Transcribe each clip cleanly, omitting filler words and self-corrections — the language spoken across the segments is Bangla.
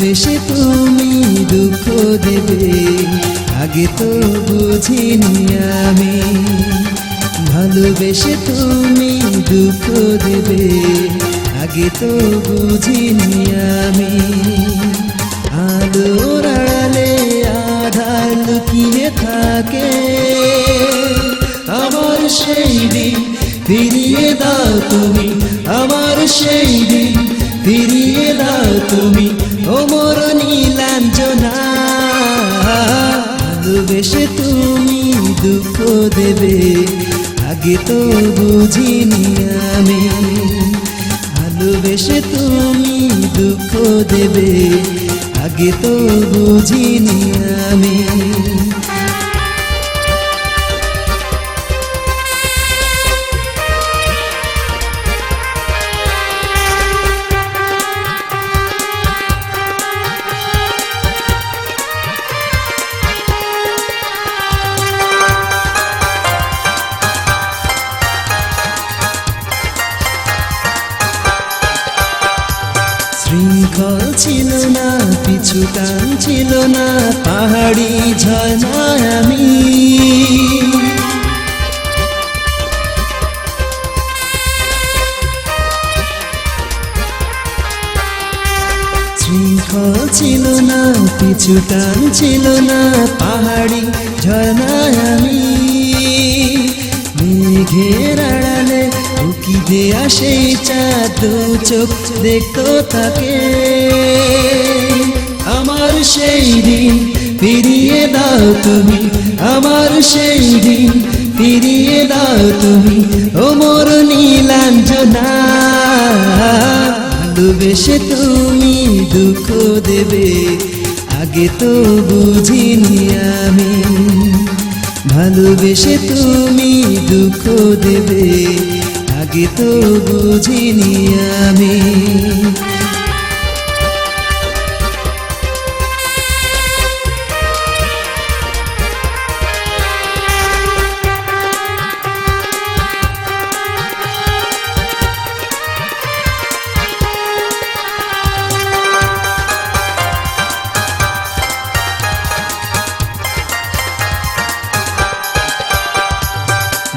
ভালোবেসে তুমি দুঃখ দেবে আগে তো বুঝিনি আমি। ভালোবেসে তুমি দুঃখ দেবে আগে তো বুঝিনি আমি। আলোর আড়ালে আধার লুকিয়ে থাকে, আমার সেই দিন ফিরিয়ে দাও তুমি, আমার সেই দিন ফিরিয়ে দাও তুমি, ও মোর নীলাঞ্জনা। ভালোবেসে তুমি দুঃখ দেবে আগে তো বুঝিনি আমি। ভালোবেসে তুমি দুঃখ দেবে আগে তো বুঝিনি আমি। শৃঙ্খল ছিল না, পিছু টান ছিল না, পাহাড়ি ঝর্ণায় আমি। শৃঙ্খল ছিল না, পিছু টান ছিল না, পাহাড়ি ঝর্ণায় আমি। মেঘের আড়ালে উকি দেয়া সেই চাঁদ দু চোখ দেখতো তাকে। আমার সেই দিন ফিরিয়ে দাও তুমি, আমার সেই দিন ফিরিয়ে দাও তুমি, ও মোর নীলাঞ্জনা। ভালোবেসে তুমি দুঃখ দেবে আগে তো বুঝিনি আমি। ভালোবেসে তুমি দুঃখ দেবে আগে তো বুঝিনি আমি।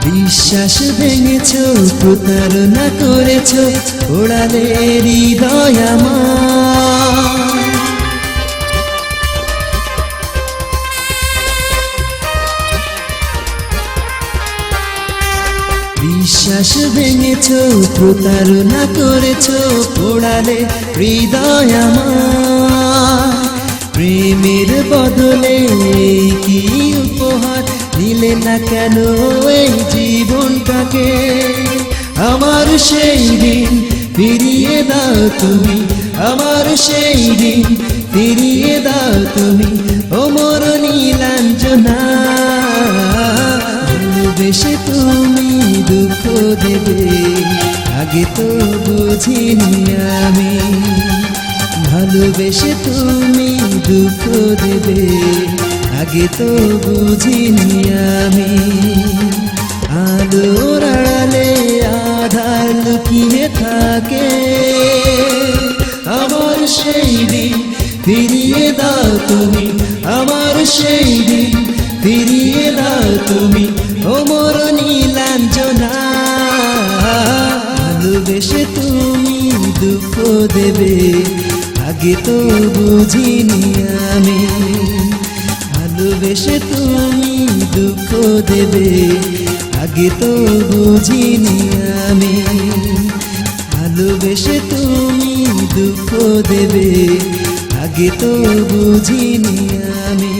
বিশ্বাস ভেঙেছো, প্রতারণা করেছো, ওড়ালে হৃদয় আমার। বিশ্বাস ভেঙেছো, প্রতারণা করেছো, ওড়ালে হৃদয় আমার। প্রেমের বদলে কি উপহার দিলে না কেন এই জীবনটাকে। আমার সেই দিন ফিরিয়ে দাও তুমি, আমার সেই দিন ফিরিয়ে দাও তুমি, ও মোর নীলাঞ্জনা। ভালোবেসে তুমি দুঃখ দেবে আগে তো বুঝিনি আমি। ভালোবেসে তুমি দুঃখ দেবে আগে তো বুঝিনি আমি। আলোর আড়ালে আধার লুকিয়ে থাকে, আমার সেই দিন ফিরিয়ে দাও তুমি, আমার সেই দিন ফিরিয়ে দাও তুমি, ও মোর নীলাঞ্জনা। ভালোবেসে তুমি দুঃখ দেবে আগে তো বুঝিনি আমি। ভালোবেসে তুমি দুঃখ দেবে আগে তো বুঝিনি আমি। ভালোবেসে তুমি দুঃখ দেবে আগে তো বুঝিনি আমি।